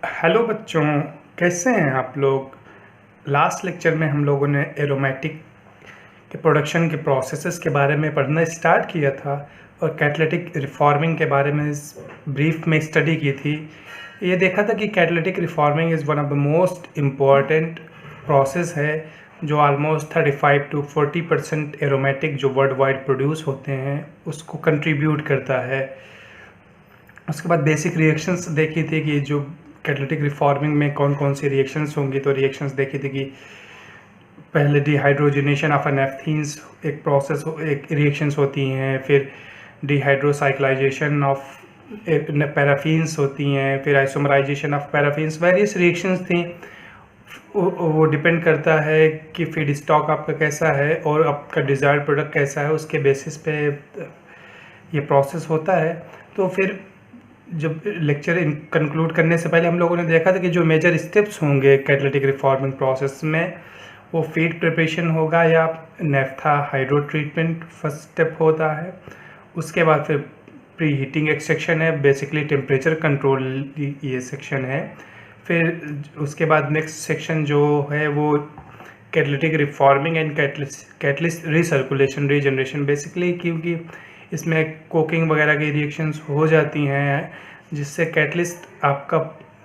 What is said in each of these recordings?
Hello बच्चों, कैसे हैं आप लोग। लास्ट लेक्चर में हम लोगों ने एरोमेटिक के प्रोडक्शन के प्रोसेसेस के बारे में पढ़ना स्टार्ट किया था और कैटालिटिक रिफॉर्मिंग के बारे में ब्रीफ में स्टडी की थी। ये देखा था कि catalytic reforming is one of the most important process है जो ऑलमोस्ट 35 to 40% एरोमेटिक जो वर्ल्ड वाइड प्रोड्यूस होते हैं उसको कंट्रीब्यूट करता है। उसके बाद बेसिक रिएक्शंस देखी थी कि जो कैटालिटिक रिफॉर्मिंग में कौन कौन सी रिएक्शंस होंगी। तो रिएक्शंस देखी थी कि पहले डिहाइड्रोजनेशन ऑफ नेफ्थीन्स एक प्रोसेस एक रिएक्शंस होती हैं, फिर डिहाइड्रोसाइक्लाइजेशन ऑफ पैराफिन्स होती हैं, फिर isomerization of paraffins, various reactions थी। वो डिपेंड करता है कि फीड स्टॉक आपका कैसा है और आपका डिज़ायर्ड प्रोडक्ट कैसा है, उसके बेसिस पे ये प्रोसेस होता है। तो फिर जब लेक्चर कंक्लूड करने से पहले हम लोगों ने देखा था कि जो मेजर स्टेप्स होंगे कैटालिटिक रिफॉर्मिंग प्रोसेस में, वो फीड प्रिपरेशन होगा या naphtha hydro treatment first step होता है। उसके बाद फिर प्री हीटिंग एक सेक्शन है, बेसिकली टेम्परेचर कंट्रोल ये सेक्शन है। फिर उसके बाद नेक्स्ट सेक्शन जो है वो catalytic reforming and catalyst recirculation regeneration, basically क्योंकि इसमें कोकिंग वगैरह की रिएक्शंस हो जाती हैं जिससे कैटलिस्ट आपका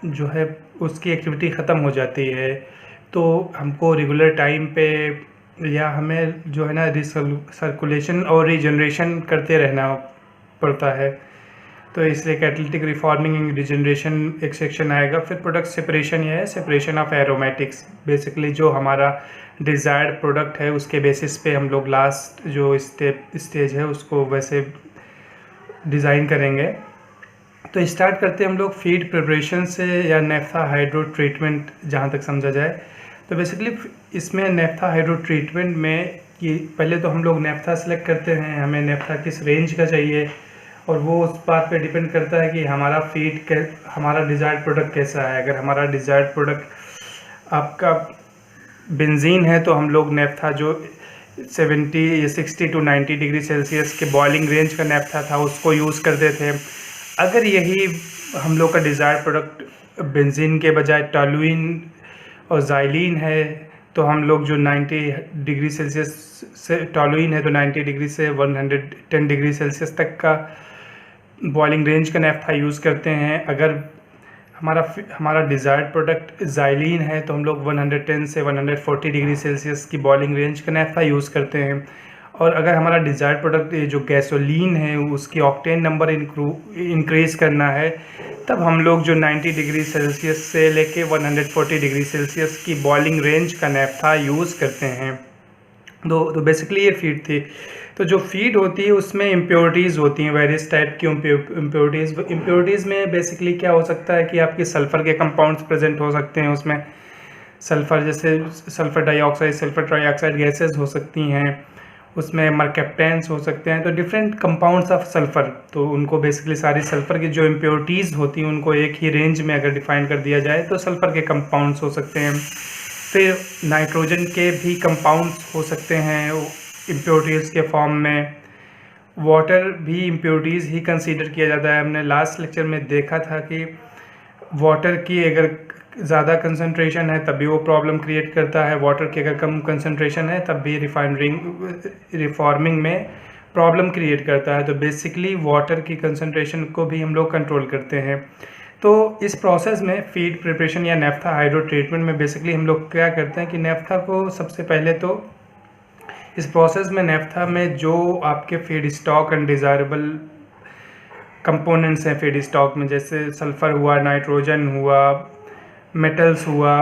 जो है उसकी एक्टिविटी ख़त्म हो जाती है। तो हमको रेगुलर टाइम पे या हमें जो है ना रिसर्कुलेशन और रीजनरेशन करते रहना पड़ता है। तो इसलिए कैटालिटिक रिफॉर्मिंग एंड रीजनरेशन एक सेक्शन आएगा। फिर प्रोडक्ट सेपरेशन ये है, सेपरेशन ऑफ एरोमेटिक्स, बेसिकली जो हमारा डिज़ायर्ड प्रोडक्ट है उसके बेसिस पे हम लोग लास्ट जो स्टेज है उसको वैसे डिज़ाइन करेंगे। तो स्टार्ट करते हैं हम लोग फीड प्रिपरेशन से या नेफ्था हाइड्रो ट्रीटमेंट जहाँ तक समझा जाए। तो बेसिकली इसमें नेफ्था हाइड्रो ट्रीटमेंट में कि पहले तो हम लोग नेफ्था सेलेक्ट करते हैं, हमें नेफ्था किस रेंज का चाहिए, और वो उस बात पे डिपेंड करता है कि हमारा हमारा डिज़ायर्ड प्रोडक्ट कैसा है। अगर हमारा डिज़ायर्ड प्रोडक्ट आपका बेंजीन है तो हम लोग नेफ्था जो 60 to 90 डिग्री सेल्सियस के बॉइलिंग रेंज का नेफ्था था उसको यूज़ करते थे। अगर यही हम लोग का डिज़ायर्ड प्रोडक्ट बेंजीन के बजाय टॉलुइन और ज़ाइलिन है तो हम लोग जो 90 डिग्री सेल्सियस से टॉलुइन है तो 90 डिग्री से 110 डिग्री सेल्सियस तक का बॉइलिंग रेंज का नेफ्था यूज़ करते हैं। अगर हमारा डिज़ायर्ड प्रोडक्ट ज़ाइलिन है तो हम लोग 110 से 140 डिग्री सेल्सियस की बॉइलिंग रेंज का नेफ्था यूज़ करते हैं। और अगर हमारा डिज़ायर्ड प्रोडक्ट जो गैसोलीन है उसकी ऑक्टेन नंबर इंक्रीज़ करना है तब हम लोग जो 90 डिग्री सेल्सियस से लेके 140 डिग्री सेल्सियस की बॉइलिंग रेंज का नेफ्था यूज़ करते हैं। तो बेसिकली ये फीड थी। तो जो फीड होती है उसमें इम्प्योरिटीज़ होती हैं, वेरियस टाइप की इम्प्योरिटीज़ में बेसिकली क्या हो सकता है कि आपके सल्फ़र के कंपाउंड्स प्रेजेंट हो सकते हैं। उसमें सल्फ़र जैसे sulphur dioxide, sulphur trioxide gases हो सकती हैं, उसमें मर्केप्टेंस हो सकते हैं। तो डिफरेंट कंपाउंड्स ऑफ सल्फ़र, तो उनको बेसिकली सारी सल्फ़र की जो इम्प्योरिटीज़ होती हैं उनको एक ही रेंज में अगर डिफ़ाइन कर दिया जाए तो सल्फ़र के कंपाउंड्स हो सकते हैं। फिर नाइट्रोजन के भी कंपाउंड्स हो सकते हैं इम्प्योरिटीज़ के फॉर्म में। वाटर भी इम्प्योरिटीज़ ही कंसीडर किया जाता है। हमने लास्ट लेक्चर में देखा था कि वाटर की अगर ज़्यादा कंसंट्रेशन है तब भी वो प्रॉब्लम क्रिएट करता है, वाटर की अगर कम कंसंट्रेशन है तब भी रिफॉर्मिंग में प्रॉब्लम क्रिएट करता है। तो बेसिकली वाटर की कंसंट्रेशन को भी हम लोग कंट्रोल करते हैं। तो इस प्रोसेस में फीड प्रिपरेशन या नेफ्था हाइड्रो ट्रीटमेंट में बेसिकली हम लोग क्या करते हैं कि नेफ्था को सबसे पहले तो इस प्रोसेस में नेफ्था में जो आपके फीड स्टॉक अनडिज़ायरेबल कंपोनेंट्स हैं फीड स्टॉक में, जैसे सल्फ़र हुआ, नाइट्रोजन हुआ, मेटल्स हुआ,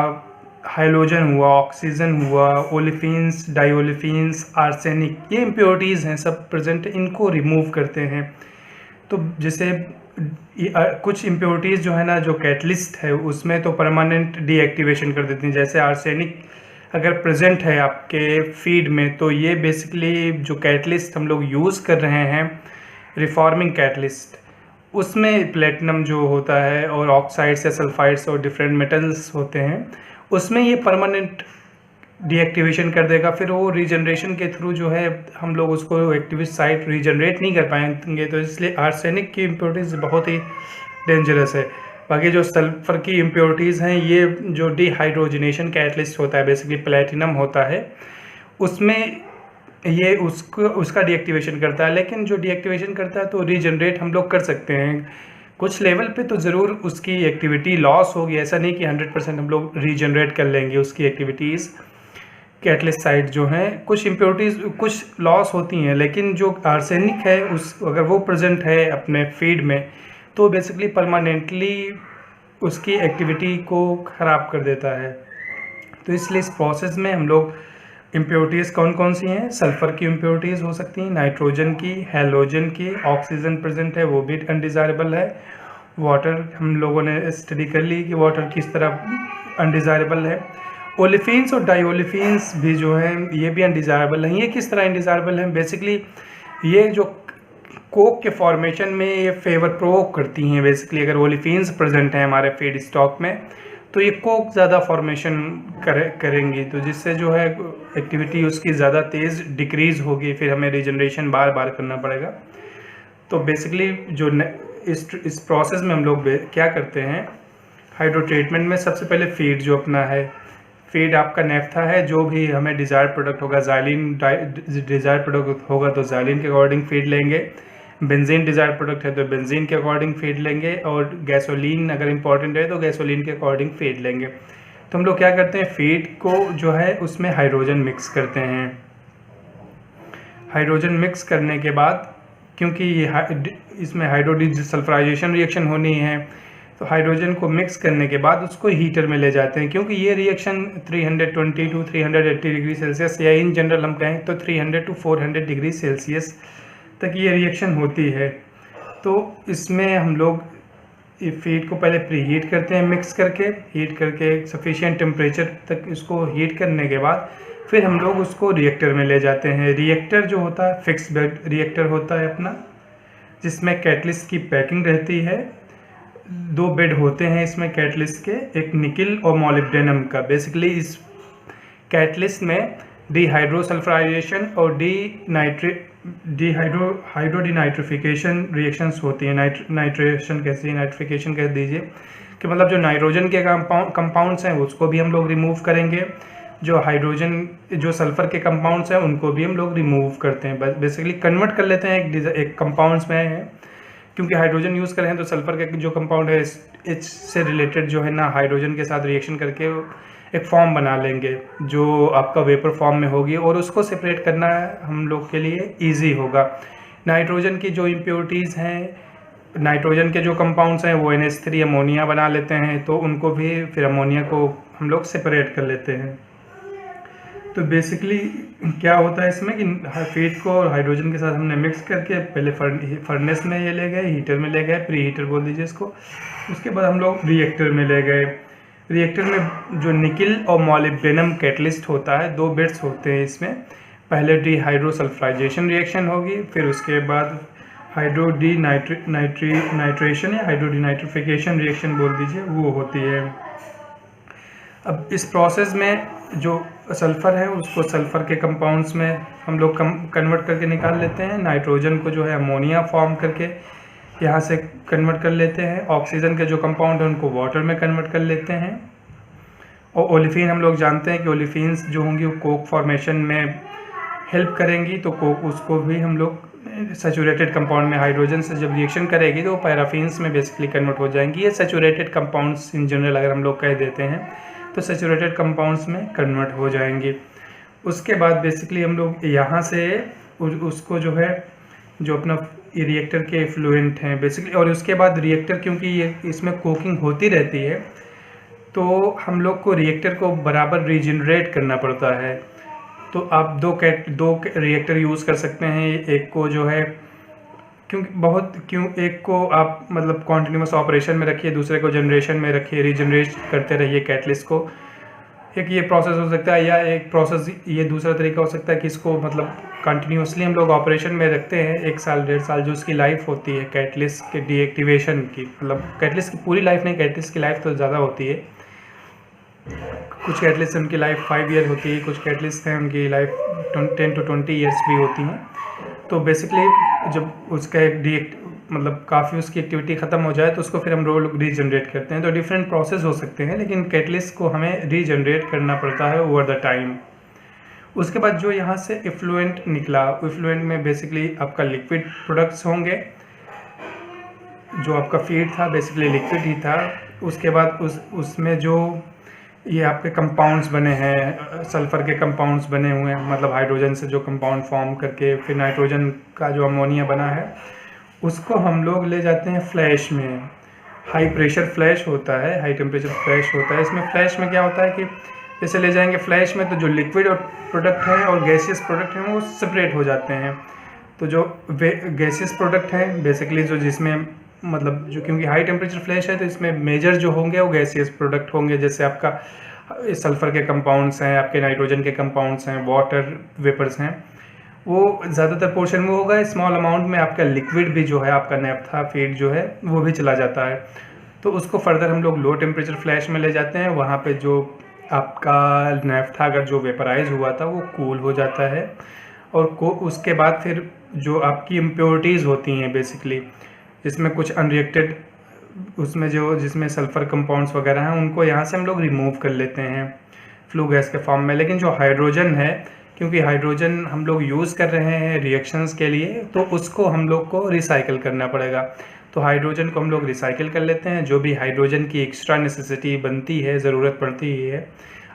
हाइड्रोजन हुआ, ऑक्सीजन हुआ, ओलिफिन्स, डाइओलिफिन्स, आर्सेनिक, ये इम्प्योरिटीज़ हैं सब प्रेजेंट, इनको रिमूव करते हैं। तो जैसे कुछ इम्प्योरिटीज़ जो है ना जो कैटलिस्ट है उसमें तो परमानेंट डीएक्टिवेशन कर देती हैं। जैसे आर्सेनिक अगर प्रेजेंट है आपके फीड में तो ये बेसिकली जो कैटलिस्ट हम लोग यूज़ कर रहे हैं रिफॉर्मिंग कैटलिस्ट, उसमें प्लेटिनम जो होता है और ऑक्साइड्स या सल्फाइड्स और डिफरेंट मेटल्स होते हैं उसमें ये परमानेंट डीएक्टिवेशन कर देगा। फिर वो रीजनरेशन के थ्रू जो है हम लोग उसको एक्टिव साइट रीजनरेट नहीं कर पाएंगे। तो इसलिए आर्सेनिक की इम्प्योरिटीज़ बहुत ही डेंजरस है। बाकी जो सल्फर की इम्प्योरिटीज़ हैं, ये जो डिहाइड्रोजनेशन कैटलिस्ट होता है, बेसिकली प्लेटिनम होता है, उसमें ये उसका डीएक्टिवेशन करता है। लेकिन जो डीएक्टिवेशन करता है तो रीजनरेट हम लोग कर सकते हैं कुछ लेवल पे, तो ज़रूर उसकी एक्टिविटी लॉस होगी। ऐसा नहीं कि 100% हम लोग रीजनरेट कर लेंगे उसकी एक्टिविटीज़। कैटलिस्ट साइड जो हैं, कुछ इम्प्योरिटीज़ कुछ लॉस होती हैं, लेकिन जो आर्सेनिक है अगर वो प्रेजेंट है अपने फीड में, तो बेसिकली परमानेंटली उसकी एक्टिविटी को ख़राब कर देता है। तो इसलिए इस प्रोसेस में हम लोग इम्प्योरिटीज़ कौन कौन सी हैं, सल्फ़र की इम्प्योरिटीज़ हो सकती हैं, नाइट्रोजन की, हैलोजन की, ऑक्सीजन प्रेजेंट है वो भी अनडिज़ायरेबल है, वाटर हम लोगों ने स्टडी कर ली कि वाटर किस तरह अनडिज़ायरेबल है, ओलिफिन्स और डाइओलिफिन्स भी जो हैं ये भी अनडिज़ायरेबल हैं। ये किस तरह अनडिज़ायरेबल हैं, बेसिकली ये जो कोक के फॉर्मेशन में ये फेवर प्रोवोक करती हैं। बेसिकली अगर ओलिफिन्स प्रेजेंट हैं हमारे फीड स्टॉक में, तो ये कोक ज़्यादा फॉर्मेशन करेंगी, तो जिससे जो है एक्टिविटी उसकी ज़्यादा तेज़ डिक्रीज़ होगी, फिर हमें रीजनरेशन बार बार करना पड़ेगा। तो बेसिकली जो इस प्रोसेस में हम लोग क्या करते हैं, हाइड्रो ट्रीटमेंट में सबसे पहले फीड जो अपना है, फीड आपका नेफ्था है, जो भी हमें डिज़ायर प्रोडक्ट होगा, ज़ाइलिन डिज़ायर प्रोडक्ट होगा तो ज़ाइलिन के अकॉर्डिंग फीड लेंगे, बेंजीन डिज़ायर प्रोडक्ट है तो बेंजीन के अकॉर्डिंग फीड लेंगे, और गैसोलीन अगर इम्पॉर्टेंट है तो गैसोलीन के अकॉर्डिंग फीड लेंगे। तो हम लोग क्या करते हैं, फीड को जो है उसमें हाइड्रोजन मिक्स करते हैं। हाइड्रोजन मिक्स करने के बाद, क्योंकि ये इसमें हाइड्रोडिसल्फराइजेशन रिएक्शन होनी है, तो हाइड्रोजन को मिक्स करने के बाद उसको हीटर में ले जाते हैं, क्योंकि ये रिएक्शन 320 टू 380 डिग्री सेल्सियस, या इन जनरल हम कहें तो 300 टू 400 डिग्री सेल्सियस तक ये रिएक्शन होती है। तो इसमें हम लोग फीड को पहले प्री हीट करते हैं, मिक्स करके हीट करके सफिशिएंट टेम्परेचर तक इसको हीट करने के बाद फिर हम लोग उसको रिएक्टर में ले जाते हैं। रिएक्टर जो होता है फिक्स बेड रिएक्टर होता है अपना, जिसमें कैटलिस्ट की पैकिंग रहती है। 2 बेड होते हैं इसमें कैटलिस्ट के, एक निकिल और मोलिब्डेनम का। बेसिकली इस कैटलिस्ट में डिहाइड्रोसल्फराइजेशन और हाइड्रोडिनाइट्रिफिकेशन रिएक्शंस होती हैं। नाइट्रिफिकेशन कह दीजिए कि मतलब जो नाइट्रोजन के कंपाउंड्स हैं उसको भी हम लोग रिमूव करेंगे, जो सल्फ़र के कंपाउंड्स हैं उनको भी हम लोग रिमूव करते हैं। बेसिकली कन्वर्ट कर लेते हैं एक कंपाउंड्स में, क्योंकि हाइड्रोजन यूज़ करें तो सल्फ़र का जो कंपाउंड है H से रिलेटेड जो है ना, हाइड्रोजन के साथ रिएक्शन करके एक फॉर्म बना लेंगे जो आपका वेपर फॉर्म में होगी, और उसको सेपरेट करना हम लोग के लिए इजी होगा। नाइट्रोजन की जो इम्प्योरिटीज़ हैं, नाइट्रोजन के जो कंपाउंड्स हैं वो NH3 अमोनिया बना लेते हैं, तो उनको भी फिर अमोनिया को हम लोग सेपरेट कर लेते हैं। तो बेसिकली क्या होता है इसमें कि फीड को हाइड्रोजन के साथ हमने मिक्स करके पहले फर्नेस में ये ले गए, हीटर में ले गए, प्री हीटर बोल दीजिए इसको। उसके बाद हम लोग रिएक्टर में ले गए। रिएक्टर में जो निकिल और मोलिब्डेनम कैटलिस्ट होता है, 2 बिट्स होते हैं इसमें। पहले डिहाइड्रोसल्फराइजेशन रिएक्शन होगी, फिर उसके बाद नाइट्रेशन या हाइड्रोडिनाइट्रिफिकेशन रिएक्शन बोल दीजिए, वो होती है। अब इस प्रोसेस में जो सल्फ़र है उसको सल्फ़र के कंपाउंड्स में हम लोग कन्वर्ट करके निकाल लेते हैं। नाइट्रोजन को जो है अमोनिया फॉर्म करके यहाँ से कन्वर्ट कर लेते हैं। ऑक्सीजन के जो कंपाउंड है उनको वाटर में कन्वर्ट कर लेते हैं। और ओलिफिन हम लोग जानते हैं कि ओलिफिन्स जो होंगी वो कोक फॉर्मेशन में हेल्प करेंगी, तो कोक उसको भी हम लोग सैचुरेटेड कंपाउंड में हाइड्रोजन से जब रिएक्शन करेगी तो पैराफिन्स में बेसिकली कन्वर्ट हो जाएंगी। ये सैचुरेटेड कंपाउंड्स इन जनरल अगर हम लोग कह देते हैं तो सैचुरेटेड कंपाउंड्स में कन्वर्ट हो जाएंगे। उसके बाद बेसिकली हम लोग यहाँ से उसको जो है जो अपना रिएक्टर के इफ्लुएंट हैं बेसिकली, और उसके बाद रिएक्टर क्योंकि ये इसमें कोकिंग होती रहती है तो हम लोग को रिएक्टर को बराबर रीजनरेट करना पड़ता है। तो आप दो रिएक्टर यूज़ कर सकते हैं। एक को जो है एक को आप मतलब कॉन्टिन्यूस ऑपरेशन में रखिए, दूसरे को जनरेशन में रखिए, रीजनरेट करते रहिए कैटलिस्ट को। एक ये प्रोसेस हो सकता है, या एक प्रोसेस ये दूसरा तरीका हो सकता है कि इसको मतलब कंटिन्यूसली हम लोग ऑपरेशन में रखते हैं 1 साल 1.5 साल जो उसकी लाइफ होती है कैटलिस्ट के डीएक्टिवेशन की। मतलब कैटलिस्ट की पूरी लाइफ नहीं, कैटलिस्ट की लाइफ तो ज़्यादा होती है। कुछ कैटलिस्ट उनकी लाइफ 5 ईयर होती है, कुछ कैटलिस्ट हैं उनकी लाइफ 10 to 20 ईयर्स भी होती हैं। तो बेसिकली जब उसका एक मतलब काफ़ी उसकी एक्टिविटी ख़त्म हो जाए तो उसको फिर हम लोग रीजनरेट करते हैं। तो डिफरेंट प्रोसेस हो सकते हैं, लेकिन कैटलिस्ट को हमें रीजनरेट करना पड़ता है ओवर द टाइम। उसके बाद जो यहाँ से इफ्लुएंट निकला, इफ्लुएंट में बेसिकली आपका लिक्विड प्रोडक्ट्स होंगे। जो आपका फीड था बेसिकली लिक्विड ही था। उसके बाद उसमें जो ये आपके कंपाउंड्स बने हैं, सल्फ़र के कंपाउंड्स बने हुए हैं, मतलब हाइड्रोजन से जो कंपाउंड फॉर्म करके फिर नाइट्रोजन का जो अमोनिया बना है, उसको हम लोग ले जाते हैं फ्लैश में। हाई प्रेशर फ्लैश होता है, हाई टेम्परेचर फ्लैश होता है। इसमें फ्लैश में क्या होता है कि जैसे ले जाएंगे फ्लैश में तो जो लिक्विड और प्रोडक्ट हैं और गैसियस प्रोडक्ट हैं वो सेपरेट हो जाते हैं। तो जो गैसियस प्रोडक्ट हैं बेसिकली जो जिसमें मतलब जो, क्योंकि हाई टेम्परेचर फ्लैश है तो इसमें मेजर जो होंगे वो गैसियस प्रोडक्ट होंगे, जैसे आपका सल्फ़र के कंपाउंड्स हैं, आपके नाइट्रोजन के कंपाउंड्स हैं, वाटर वेपर्स हैं, वो ज़्यादातर पोर्शन में होगा। स्मॉल अमाउंट में आपका लिक्विड भी जो है, आपका नेफ्था फीड जो है वो भी चला जाता है। तो उसको फर्दर हम लोग लो टेम्परेचर फ्लैश में ले जाते हैं। वहाँ पे जो आपका नेफ्था अगर जो वेपराइज हुआ था वो कूल हो जाता है, और उसके बाद फिर जो आपकी इम्प्योरिटीज़ होती हैं बेसिकली, जिसमें कुछ अनरिएक्टेड उसमें जो जिसमें सल्फ़र कंपाउंड्स वगैरह हैं, उनको यहाँ से हम लोग रिमूव कर लेते हैं फ्लू गैस के फॉर्म में। लेकिन जो हाइड्रोजन है, क्योंकि हाइड्रोजन हम लोग यूज़ कर रहे हैं रिएक्शंस के लिए, तो उसको हम लोग को रिसाइकिल करना पड़ेगा। तो हाइड्रोजन को हम लोग रिसाइकिल कर लेते हैं। जो भी हाइड्रोजन की एक्स्ट्रा नेसेसिटी बनती है, ज़रूरत पड़ती है,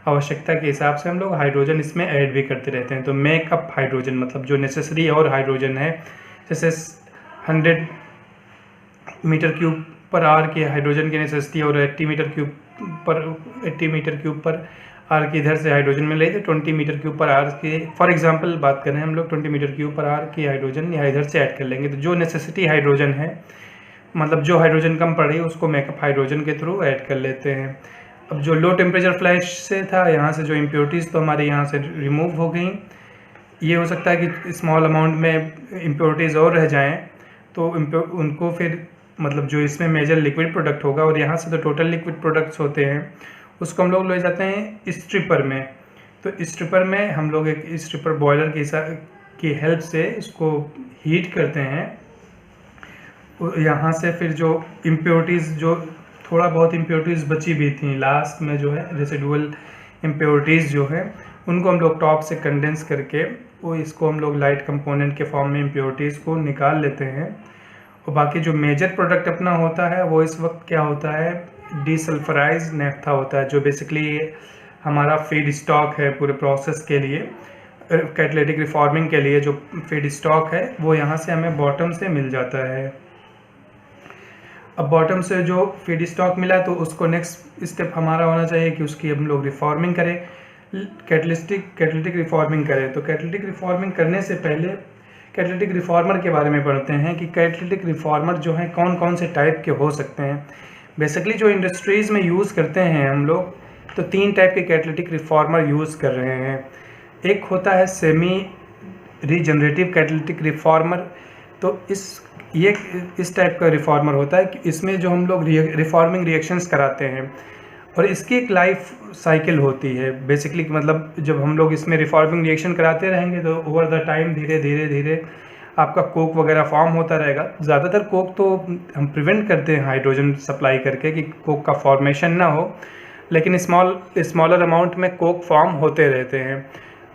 आवश्यकता के हिसाब से हम लोग हाइड्रोजन इसमें ऐड भी करते रहते हैं। तो मेकअप हाइड्रोजन मतलब जो नेसेसरी और हाइड्रोजन है, जैसे 100 मीटर क्यूब पर आर की हाइड्रोजन की नेसेसिटी और 80 मीटर क्यूब पर आर की इधर से हाइड्रोजन मिल रही थी, 20 मीटर क्यूब पर आर की, फॉर एग्जांपल बात करें हम लोग 20 मीटर क्यूब पर आर की हाइड्रोजन यहाँ इधर से ऐड कर लेंगे। तो जो नेसेसिटी हाइड्रोजन है, मतलब जो हाइड्रोजन कम पड़ रही है, उसको मेकअप हाइड्रोजन के थ्रू ऐड कर लेते हैं। अब जो लो टेम्परेचर फ्लैश से था, यहाँ से जो इम्प्योरिटीज़ तो हमारे यहाँ से रिमूव हो गई। ये हो सकता है कि स्मॉल अमाउंट में इम्प्योरिटीज़ और रह जाएँ, तो उनको फिर मतलब जो इसमें मेजर लिक्विड प्रोडक्ट होगा, और यहाँ से तो टोटल लिक्विड प्रोडक्ट्स होते हैं, उसको हम लोग ले जाते हैं स्ट्रिपर में। तो स्ट्रिपर में हम लोग एक स्ट्रिपर बॉयलर की हेल्प से इसको हीट करते हैं। यहाँ से फिर जो इम्प्योरिटीज़, जो थोड़ा बहुत इम्प्योरिटीज़ बची भी थी लास्ट में जो है, रेसिडुअल इम्प्योरिटीज़ जो है, उनको हम लोग टॉप से कंडेंस करके वो इसको हम लोग लाइट कंपोनेंट के फॉर्म में इम्प्योरिटीज़ को निकाल लेते हैं। और बाकी जो मेजर प्रोडक्ट अपना होता है वो इस वक्त क्या होता है, डीसल्फराइज नेफ्था होता है, जो बेसिकली हमारा फीड स्टॉक है पूरे प्रोसेस के लिए, कैटलिटिक रिफॉर्मिंग के लिए। जो फीड स्टॉक है वो यहाँ से हमें बॉटम से मिल जाता है। अब बॉटम से जो फीड स्टॉक मिला तो उसको नेक्स्ट स्टेप हमारा होना चाहिए कि उसकी हम लोग रिफॉर्मिंग करें, कैटलिटिक रिफॉर्मिंग करें। तो कैटलिटिक रिफॉर्मिंग करने से पहले कैटलिटिक रिफॉर्मर के बारे में पढ़ते हैं कि कैटलिटिक रिफॉर्मर जो हैं कौन कौन से टाइप के हो सकते हैं। बेसिकली जो इंडस्ट्रीज़ में यूज़ करते हैं हम लोग, तो 3 टाइप के कैटलिटिक रिफॉर्मर यूज़ कर रहे हैं। एक होता है सेमी रीजनरेटिव कैटलिटिक रिफॉर्मर। तो इस टाइप का रिफॉर्मर होता है कि इसमें जो हम लोग रिफॉर्मिंग रिएक्शंस कराते हैं, और इसकी एक लाइफ साइकिल होती है बेसिकली, मतलब जब हम लोग इसमें रिफॉर्मिंग रिएक्शन कराते रहेंगे तो ओवर द टाइम धीरे धीरे आपका कोक वगैरह फॉर्म होता रहेगा। ज़्यादातर कोक तो हम प्रिवेंट करते हैं हाइड्रोजन सप्लाई करके कि कोक का फॉर्मेशन ना हो, लेकिन स्मॉलर अमाउंट में कोक फॉर्म होते रहते हैं।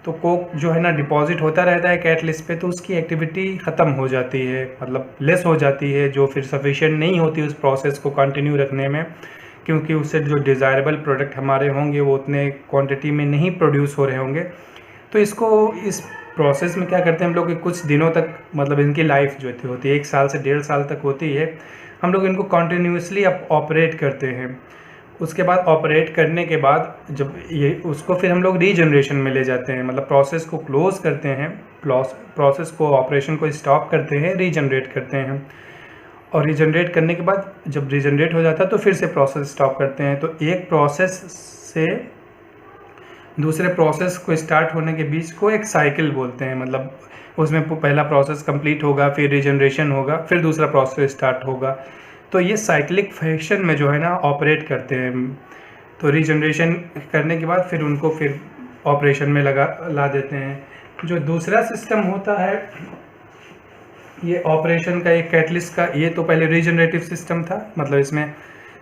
तो कोक जो है ना डिपॉजिट होता रहता है कैटलिस्ट पे, तो उसकी एक्टिविटी ख़त्म हो जाती है, मतलब लेस हो जाती है, जो फिर सफिशिएंट नहीं होती उस प्रोसेस को कंटिन्यू रखने में, क्योंकि उससे जो डिज़ायरेबल प्रोडक्ट हमारे होंगे वो उतने क्वांटिटी में नहीं प्रोड्यूस हो रहे होंगे। तो इस प्रोसेस में क्या करते हैं हम लोग कि कुछ दिनों तक, मतलब इनकी लाइफ जो होती है 1 साल से 1.5 साल तक होती है, हम लोग इनको कॉन्टीन्यूसली ऑपरेट करते हैं। उसके बाद ऑपरेट करने के बाद जब ये उसको फिर हम लोग रीजनरेशन में ले जाते हैं, मतलब प्रोसेस को क्लोज़ करते हैं, प्रोसेस को ऑपरेशन को स्टॉप करते हैं, रीजनरेट करते हैं। और रीजनरेट करने के बाद जब रीजनरेट हो जाता है तो फिर से प्रोसेस स्टॉप करते हैं। तो एक प्रोसेस से दूसरे प्रोसेस को स्टार्ट होने के बीच को एक साइकिल बोलते हैं, मतलब उसमें पहला प्रोसेस कंप्लीट होगा, फिर रीजनरेशन होगा, फिर दूसरा प्रोसेस स्टार्ट होगा। तो ये साइक्लिक फैशन में जो है ना ऑपरेट करते हैं। तो रीजनरेशन करने के बाद फिर उनको फिर ऑपरेशन में ला देते हैं। जो दूसरा सिस्टम होता है ये ऑपरेशन का एक कैटलिस्ट का, ये तो पहले रीजनरेटिव सिस्टम था, मतलब इसमें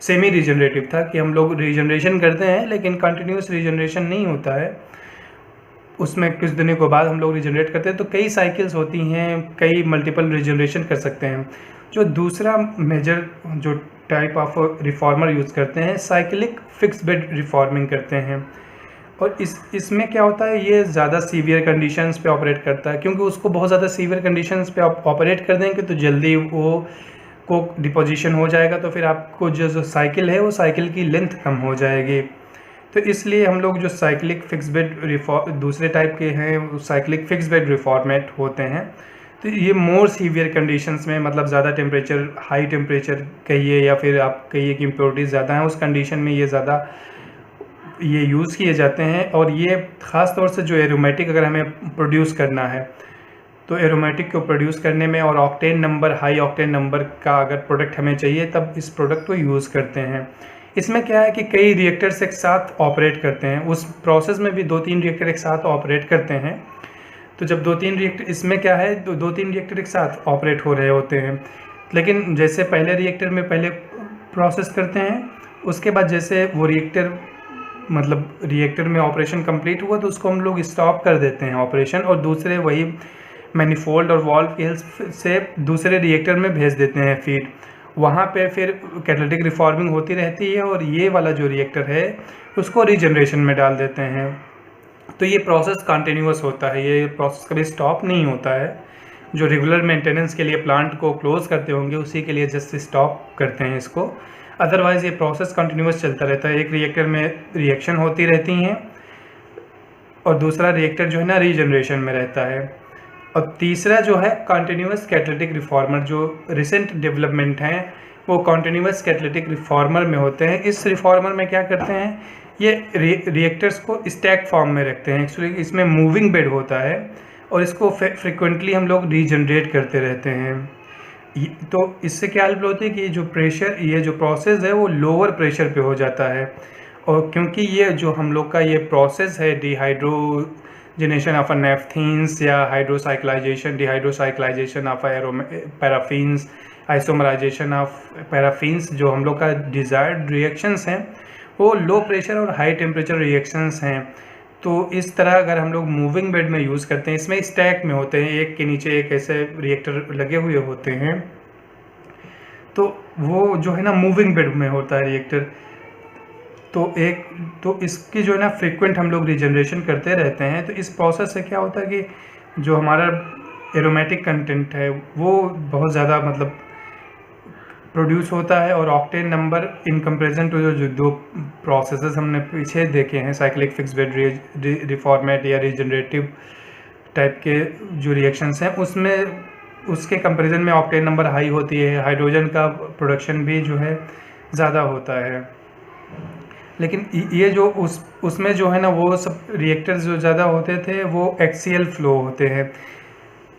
सेमी रीजनरेटिव था कि हम लोग रीजनरेशन करते हैं लेकिन कंटिन्यूस रीजनरेशन नहीं होता है, उसमें कुछ दिनों के बाद हम लोग रीजनरेट करते हैं। तो कई साइकिल्स होती हैं, कई मल्टीपल रीजनरेशन कर सकते हैं। जो दूसरा मेजर जो टाइप ऑफ रिफॉर्मर यूज़ करते हैं, साइक्लिक फिक्स बेड रिफॉर्मिंग करते हैं। और इसमें क्या होता है, ये ज़्यादा सीवियर कंडीशंस पे ऑपरेट करता है, क्योंकि उसको बहुत ज़्यादा सीवियर कंडीशंस पे ऑपरेट कर देंगे तो जल्दी वो कोक डिपोजिशन हो जाएगा, तो फिर आपको जो साइकिल है वो साइकिल की लेंथ कम हो जाएगी। तो इसलिए हम लोग जो साइक्लिक फिक्स बेड दूसरे टाइप के हैं, साइक्लिक फिक्स बेड रिफॉर्मेट होते हैं। तो ये मोर सीवियर कंडीशंस में, मतलब ज़्यादा टेम्परेचर, हाई टेम्परेचर कहिए या फिर आप कहिए कि इम्प्योरिटीज़ ज़्यादा हैं, उस कंडीशन में ये ज़्यादा ये यूज़ किए जाते हैं। और ये ख़ास तौर से जो एरोमेटिक अगर हमें प्रोड्यूस करना है, तो एरोमेटिक को प्रोड्यूस करने में और octane number, high octane number का अगर प्रोडक्ट हमें चाहिए तब इस प्रोडक्ट को यूज़ करते हैं। इसमें क्या है कि कई रिएक्टर्स एक साथ ऑपरेट करते हैं, उस प्रोसेस में भी 2-3 रिएक्टर एक साथ ऑपरेट करते हैं। तो जब 2-3 रिएक्टर, इसमें क्या है, 2-3 रिएक्टर एक साथ ऑपरेट हो रहे होते हैं, लेकिन जैसे पहले रिएक्टर में पहले प्रोसेस करते हैं, उसके बाद जैसे वो रिएक्टर, मतलब रिएक्टर में ऑपरेशन कंप्लीट हुआ तो उसको हम लोग स्टॉप कर देते हैं ऑपरेशन, और दूसरे वही मैनिफोल्ड और वाल्व की हेल्प से दूसरे रिएक्टर में भेज देते हैं फीड। वहाँ पे फिर कैटालिटिक रिफॉर्मिंग होती रहती है और ये वाला जो रिएक्टर है उसको रीजनरेशन में डाल देते हैं। तो ये प्रोसेस कंटिन्यूअस होता है, ये प्रोसेस कभी स्टॉप नहीं होता है। जो रेगुलर मेंटेनेंस के लिए प्लांट को क्लोज करते होंगे उसी के लिए जस्ट स्टॉप करते हैं इसको, अदरवाइज़ ये प्रोसेस कंटिन्यूअस चलता रहता है। एक रिएक्टर में रिएक्शन होती रहती हैं और दूसरा रिएक्टर जो है ना रीजनरेशन में रहता है। और तीसरा जो है कंटिन्यूअस कैटालिटिक रिफॉर्मर, जो रिसेंट डेवलपमेंट हैं वो कंटिन्यूअस कैटालिटिक रिफॉर्मर में होते हैं। इस रिफॉर्मर में क्या करते हैं, ये रिएक्टर्स को स्टैक फॉर्म में रखते हैं। एक्चुअली इसमें मूविंग बेड होता है और इसको फ्रिक्वेंटली हम लोग रीजनरेट करते रहते हैं। तो इससे क्या हेल्प होती है कि जो प्रेशर, ये जो प्रोसेस है वो लोअर प्रेशर पे हो जाता है। और क्योंकि ये जो हम लोग का ये प्रोसेस है डिहाइड्रोजनेशन ऑफ नेफ्थीन्स या hydrocyclisation, dehydrocyclisation of paraffins, isomerisation of paraffins, जो हम लोग का डिज़ायर्ड रिएक्शंस हैं वो लो प्रेशर और हाई टेम्परेचर रिएक्शंस हैं। तो इस तरह अगर हम लोग मूविंग बेड में यूज़ करते हैं, इसमें स्टैक में होते हैं, एक के नीचे एक ऐसे रिएक्टर लगे हुए होते हैं, तो वो जो है ना मूविंग बेड में होता है रिएक्टर। तो इसकी जो है ना फ्रीक्वेंट हम लोग रीजनरेशन करते रहते हैं। तो इस प्रोसेस से क्या होता है कि जो हमारा एरोमेटिक कंटेंट है वो बहुत ज़्यादा मतलब प्रोड्यूस होता है, और octane number in comparison to जो दो प्रोसेसेस हमने पीछे देखे हैं, साइक्लिक फिक्स बेड रिफॉर्मेट या रीजनरेटिव टाइप के जो रिएक्शंस हैं, उसमें उसके कंपैरिजन में ऑक्टेन नंबर हाई होती है, हाइड्रोजन का प्रोडक्शन भी जो है ज़्यादा होता है। लेकिन ये जो उसमें जो है ना वो सब रिएक्टर्स जो ज़्यादा होते थे वो एक्सियल फ्लो होते हैं,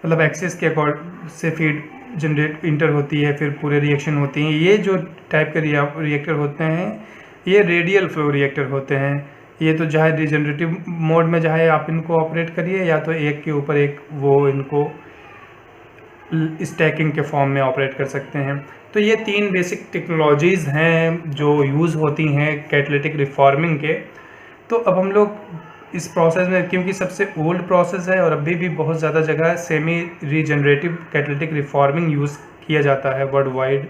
मतलब एक्सिस के अकॉर्ड से फीड जनरेट इंटर होती है, फिर पूरे रिएक्शन होती हैं। ये जो टाइप के रिएक्टर होते हैं ये रेडियल फ्लो रिएक्टर होते हैं। ये तो चाहे रिजनरेटिव मोड में चाहे आप इनको ऑपरेट करिए या तो एक के ऊपर एक वो इनको स्टैकिंग के फॉर्म में ऑपरेट कर सकते हैं। तो ये 3 बेसिक टेक्नोलॉजीज़ हैं जो यूज़ होती हैं कैटालिटिक रिफॉर्मिंग के। तो अब हम लोग इस प्रोसेस में, क्योंकि सबसे ओल्ड प्रोसेस है और अभी भी बहुत ज़्यादा जगह semi regenerative catalytic reforming use किया जाता है वर्ल्ड वाइड,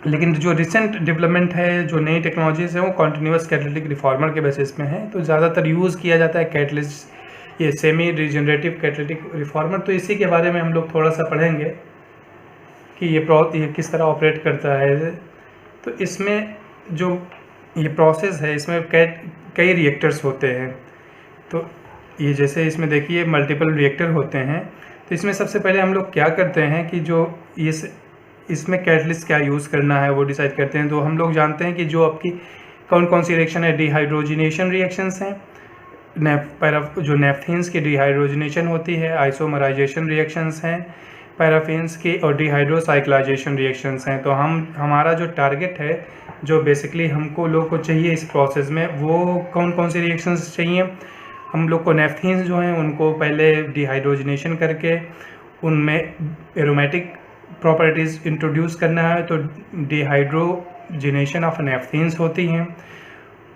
लेकिन जो रिसेंट डेवलपमेंट है, जो नई टेक्नोलॉजीज़ हैं वो कंटिन्यूअस कैटालिटिक रिफॉर्मर के बेसिस में है। तो ज़्यादातर यूज़ किया जाता है कैटलिस्ट, ये सेमी रीजनरेटिव कैटालिटिक रिफॉर्मर। तो इसी के बारे में हम लोग थोड़ा सा पढ़ेंगे कि ये किस तरह ऑपरेट करता है। तो इसमें जो ये प्रोसेस है इसमें कई रिएक्टर्स होते हैं। तो ये जैसे इसमें देखिए मल्टीपल रिएक्टर होते हैं। तो इसमें सबसे पहले हम लोग क्या करते हैं कि जो इसमें कैटलिस्ट क्या यूज़ करना है वो डिसाइड करते हैं। तो हम लोग जानते हैं कि जो आपकी कौन कौन सी रिएक्शन है, डिहाइड्रोजनेशन रिएक्शंस हैं, जो नेफ्थीन्स की डिहाइड्रोजनेशन होती है, आइसोमराइजेशन रिएक्शंस हैं पैराफिन्स की, और डिहाइड्रोसाइक्लाइजेशन रिएक्शंस हैं। तो हमारा जो टारगेट है, जो बेसिकली हमको लोग को चाहिए इस प्रोसेस में, वो कौन कौन सी रिएक्शंस चाहिए। हम लोग को नेफ्थीन्स जो हैं उनको पहले डिहाइड्रोजनेशन करके उनमें एरोमेटिक प्रॉपर्टीज़ इंट्रोड्यूस करना है तो डिहाइड्रोजिनेशन ऑफ नेफ्थीन्स होती हैं।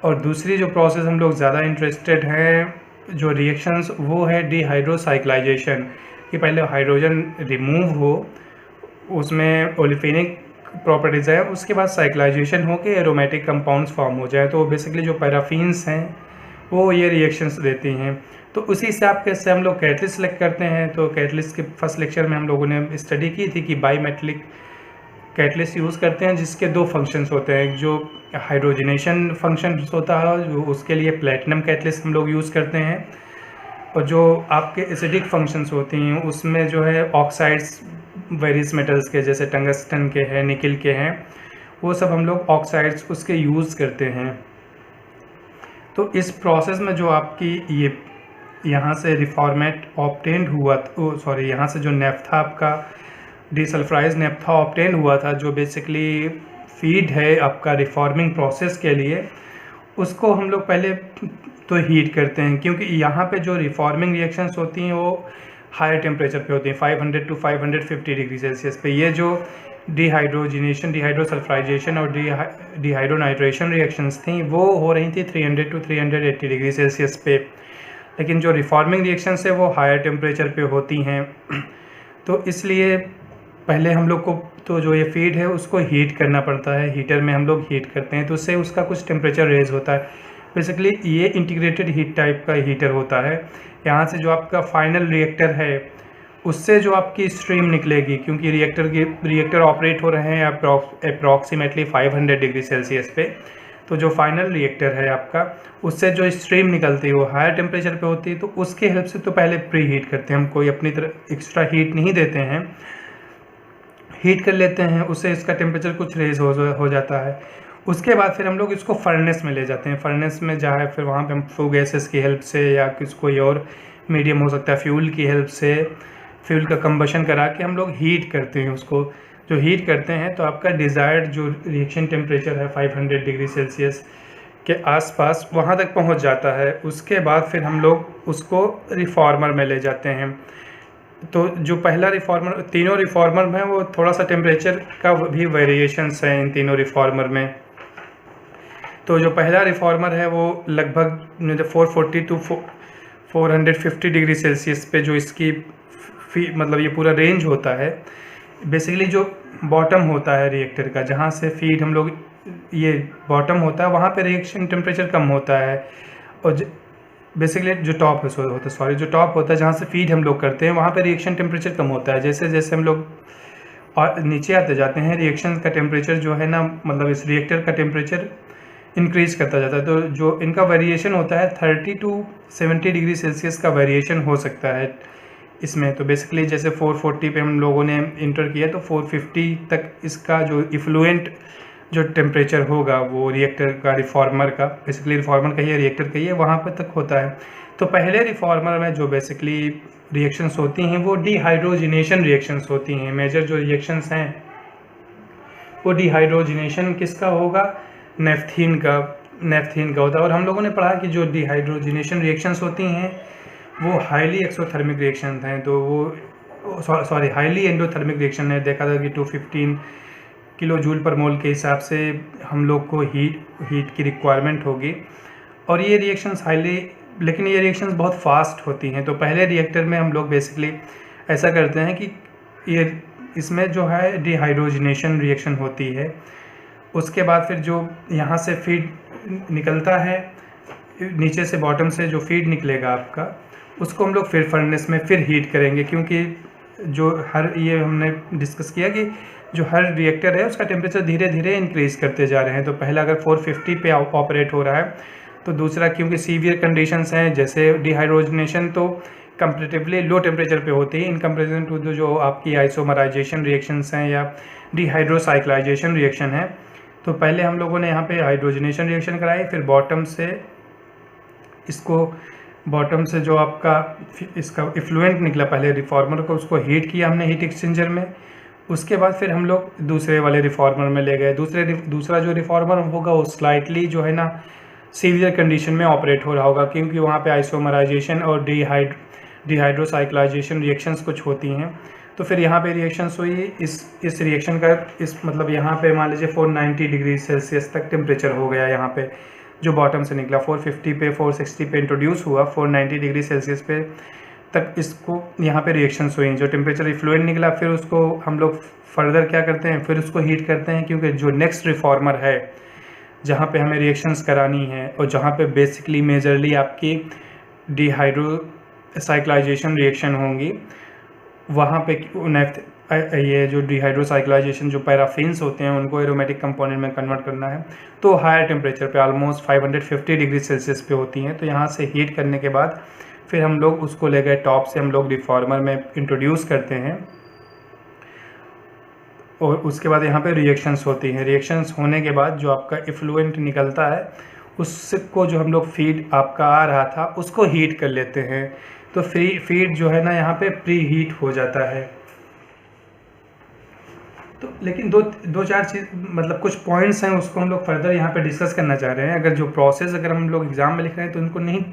और दूसरी जो प्रोसेस हम लोग ज़्यादा इंटरेस्टेड हैं जो रिएक्शंस, वो है डिहाइड्रोसाइक्लाइजेशन, कि पहले हाइड्रोजन रिमूव हो, उसमें ओलिफेनिक प्रॉपर्टीज़ है, उसके बाद साइक्लाइजेशन हो के एरोमेटिक कंपाउंड्स फॉर्म हो जाए। तो बेसिकली जो पैराफिन्स हैं वो ये रिएक्शंस देती हैं। तो उसी हिसाब से हम लोग कैटलिस्ट सेलेक्ट करते हैं। तो कैटलिस्ट के फर्स्ट लेक्चर में हम लोगों ने स्टडी की थी कि बाईमेटलिक कैटलिस्ट यूज़ करते हैं जिसके दो फंक्शंस होते हैं। जो हाइड्रोजनेशन फंक्शन होता है जो उसके लिए प्लेटिनम कैटलिस्ट हम लोग यूज़ करते हैं, और जो आपके एसिडिक फंक्शंस होती हैं उसमें जो है ऑक्साइड्स वेरियस मेटल्स के, जैसे टंगस्टन के हैं, निकिल के हैं, वो सब हम लोग ऑक्साइड्स उसके यूज़ करते हैं। तो इस प्रोसेस में जो आपकी ये यहाँ से रिफॉर्मेट ऑब्टेन हुआ, यहाँ से जो नेफ्था आपका डिसल्फ्राइज नेफ्था ऑब्टेन हुआ था, जो बेसिकली फीड है आपका रिफॉर्मिंग प्रोसेस के लिए, उसको हम लोग पहले तो हीट करते हैं, क्योंकि यहाँ पे जो रिफॉर्मिंग रिएक्शंस होती हैं वो हायर टेम्परेचर पे होती हैं, 500 to 550 डिग्री सेल्सियस पे। ये जो डिहाइड्रोजिनेशन, डिहाइड्रोसल्फ्राइजेशन और डिहाइड्रोनाइट्रेशन रिएक्शंस थी वो हो रही थी 300 to 380 डिग्री सेल्सियस पे। लेकिन जो रिफॉर्मिंग रिएक्शंस है वो हायर टेम्परेचर पे होती हैं। तो इसलिए पहले हम लोग को तो जो ये फीड है उसको हीट करना पड़ता है, हीटर में हम लोग हीट करते हैं तो उससे उसका कुछ टेम्परेचर रेज होता है। बेसिकली ये इंटीग्रेटेड हीट टाइप का हीटर होता है। यहाँ से जो आपका फाइनल रिएक्टर है उससे जो आपकी स्ट्रीम निकलेगी, क्योंकि रिएक्टर ऑपरेट हो रहे हैं अप्रॉक्सीमेटली 500 डिग्री सेल्सियस पे, तो जो फाइनल रिएक्टर है आपका उससे जो स्ट्रीम निकलती है वो हायर टेम्परेचर पे होती है। तो उसके हेल्प से तो पहले प्री हीट करते हैं, हम कोई अपनी तरह एक्स्ट्रा हीट नहीं देते हैं, हीट कर लेते हैं, उससे इसका टेम्परेचर कुछ रेज हो जाता है। उसके बाद फिर हम लोग इसको फर्नेस में ले जाते हैं। फर्नेस में जाए फिर वहाँ पे हम फ्लू गैसेस की हेल्प से या कोई और मीडियम हो सकता है फ्यूल की हेल्प से, फ्यूल का कंबशन करा के हम लोग हीट करते हैं उसको। जो हीट करते हैं तो आपका डिज़ायर्ड जो रिएक्शन टेम्परेचर है 500 डिग्री सेल्सियस के आसपास वहाँ तक पहुँच जाता है। उसके बाद फिर हम लोग उसको रिफॉर्मर में ले जाते हैं। तो जो पहला रिफॉर्मर, तीनों रिफॉर्मर में वो थोड़ा सा टेम्परेचर का भी वेरिएशंस हैं इन तीनों रिफॉर्मर में। तो जो पहला रिफॉर्मर है वो लगभग 440 to 450 डिग्री सेल्सियस पे जो इसकी मतलब ये पूरा रेंज होता है। बेसिकली जो बॉटम होता है रिएक्टर का, जहाँ से फीड हम लोग, ये बॉटम होता है, वहाँ पे रिएक्शन टेम्परेचर कम होता है। और बेसिकली जो टॉप जो टॉप होता है जहाँ से फीड हम लोग करते हैं वहाँ पे रिएक्शन टेम्परेचर कम होता है। जैसे जैसे हम लोग और नीचे आते जाते हैं रिएक्शन का टेम्परेचर जो है ना, मतलब इस रिएक्टर का टेम्परेचर इंक्रीज करता जाता है। तो जो इनका वेरिएशन होता है 30 to 70 डिग्री सेल्सियस का वेरिएशन हो सकता है इसमें। तो बेसिकली जैसे 440 पे हम लोगों ने इंटर किया तो 450 तक इसका जो इफ्लुएंट जो टेम्परेचर होगा वो रिएक्टर का, रिफॉर्मर का, बेसिकली रिफॉर्मर का ही है, रिएक्टर का ही है, वहाँ पर तक होता है। तो पहले रिफॉर्मर में जो बेसिकली रिएक्शंस होती हैं वो डिहाइड्रोजिनेशन रिएक्शंस होती हैं। मेजर जो रिएक्शंस हैं वो डिहाइड्रोजिनेशन किसका होगा, नेफ्थीन का होता है। और हम लोगों ने पढ़ा कि जो डिहाइड्रोजिनेशन रिएक्शंस होती हैं वो हाईली एक्सोथर्मिक रिएक्शन हैं। तो वो हाईली एंडोथर्मिक रिएक्शन है। देखा था कि 215 किलो जूल पर मोल के हिसाब से हम लोग को हीट की रिक्वायरमेंट होगी। और ये रिएक्शंस लेकिन ये रिएक्शंस बहुत फास्ट होती हैं। तो पहले रिएक्टर में हम लोग बेसिकली ऐसा करते हैं कि इसमें जो है डिहाइड्रोजिनेशन रिएक्शन होती है। उसके बाद फिर जो यहाँ से फीड निकलता है, नीचे से बॉटम से जो फीड निकलेगा आपका, उसको हम लोग फिर फर्नेस में फिर हीट करेंगे, क्योंकि जो ये हमने डिस्कस किया कि जो हर रिएक्टर है उसका टेम्परेचर धीरे धीरे इंक्रीज़ करते जा रहे हैं। तो पहला अगर 450 पे ऑपरेट हो रहा है तो दूसरा क्योंकि सीवियर कंडीशंस हैं जैसे डिहाइड्रोजनेशन तो कंपैरेटिवली लो टेम्परेचर पे होती है इन कंपैरिजन टू जो आपकी आइसोमराइजेशन रिएक्शंस हैं या डिहाइड्रोसाइक्लाइजेशन रिएक्शन है। तो पहले हम लोगों ने यहाँ पे हाइड्रोजनेशन रिएक्शन कराई, फिर बॉटम से जो आपका इसका इफ्लुएंट निकला पहले रिफॉर्मर को, उसको हीट किया हमने हीट एक्सचेंजर में। उसके बाद फिर हम लोग दूसरे वाले रिफॉर्मर में ले गए। दूसरा जो रिफॉर्मर होगा वो स्लाइटली जो है ना सीवियर कंडीशन में ऑपरेट हो रहा होगा, क्योंकि वहाँ पे आइसोमराइजेशन और डिहाइड्रोसाइक्लाइजेशन रिएक्शंस कुछ होती हैं। तो फिर यहाँ पे रिएक्शंस हुई, इस रिएक्शन का मतलब यहाँ पे मान लीजिए 490 डिग्री सेल्सियस तक टेम्परेचर हो गया। यहाँ पे जो बॉटम से निकला 450 पे 460 पे इंट्रोड्यूस हुआ, 490 डिग्री सेल्सियस पे तक इसको यहाँ पे रिएक्शंस हुई। जो टेम्परेचर इफ्लुएंट निकला फिर उसको हम लोग फर्दर क्या करते हैं, फिर उसको हीट करते हैं, क्योंकि जो नेक्स्ट रिफॉर्मर है जहाँ पे हमें रिएक्शंस करानी है और जहाँ पे बेसिकली मेजरली आपकी डिहाइड्रोसाइक्लाइजेशन रिएक्शन होंगी, वहाँ पे ये जो डिहाइड्रोसाइक्लाइजेशन जो पैराफिन्स होते हैं उनको एरोमेटिक कंपोनेंट में कन्वर्ट करना है, तो हायर टेम्परेचर पे ऑलमोस्ट 550 डिग्री सेल्सियस पे होती हैं। तो यहाँ से हीट करने के बाद फिर हम लोग उसको ले गए टॉप से हम लोग रिफॉर्मर में इंट्रोड्यूस करते हैं, और उसके बाद यहाँ पे रिएक्शंस होती हैं। रिएक्शंस होने के बाद जो आपका इफ्लुएंट निकलता है उसको जो हम लोग फीड आपका आ रहा था उसको हीट कर लेते हैं। तो फीड जो है ना यहाँ पे प्री हीट हो जाता है। तो लेकिन दो चार चीज़ मतलब कुछ पॉइंट्स हैं उसको हम लोग फर्दर यहाँ पे डिस्कस करना चाह रहे हैं। अगर जो प्रोसेस अगर हम लोग एग्जाम में लिख रहे हैं तो उनको नहीं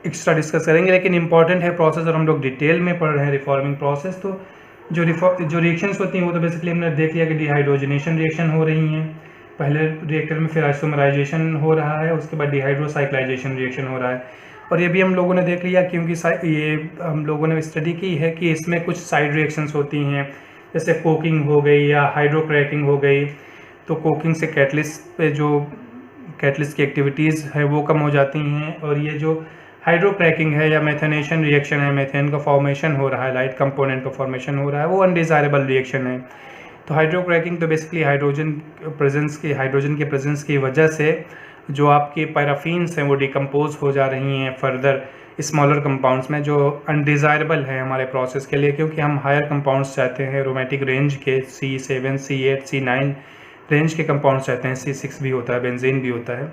एक्स्ट्रा डिस्कस करेंगे, लेकिन इंपॉर्टेंट है प्रोसेस और हम लोग डिटेल में पढ़ रहे हैं रिफॉर्मिंग प्रोसेस। तो जो रिएक्शंस होती हैं वो तो बेसिकली हमने देख लिया कि डिहाइड्रोजनेशन रिएक्शन हो रही हैं पहले रिएक्टर में, फिर आइसोमराइजेशन हो रहा है, उसके बाद डिहाइड्रोसाइक्लाइजेशन रिएक्शन हो रहा है। और ये भी हम लोगों ने देख लिया क्योंकि ये हम लोगों ने स्टडी की है कि इसमें कुछ साइड रिएक्शंस होती हैं, जैसे कोकिंग हो गई या हाइड्रोक्रैकिंग हो गई। तो कोकिंग से कैटलिस्ट पे जो कैटलिस्ट की एक्टिविटीज़ है वो कम हो जाती हैं, और ये जो हाइड्रोक्रैकिंग है या मेथेनेशन रिएक्शन है, मेथेन का फॉर्मेशन हो रहा है, लाइट कंपोनेंट का फॉर्मेशन हो रहा है, वो अनडिज़ायरेबल रिएक्शन है। तो हाइड्रोक्रैकिंग तो बेसिकली हाइड्रोजन के प्रेजेंस की वजह से जो आपके पैराफिन्स हैं वो डिकम्पोज हो जा रही हैं फर्दर स्मॉलर कंपाउंड्स में, जो अनडिज़ायरेबल है हमारे प्रोसेस के लिए, क्योंकि हम हायर कंपाउंड्स चाहते हैं एरोमेटिक रेंज के C7 C8 C9 रेंज के कंपाउंड्स चाहते हैं, C6 भी होता है, बेंजीन भी होता है।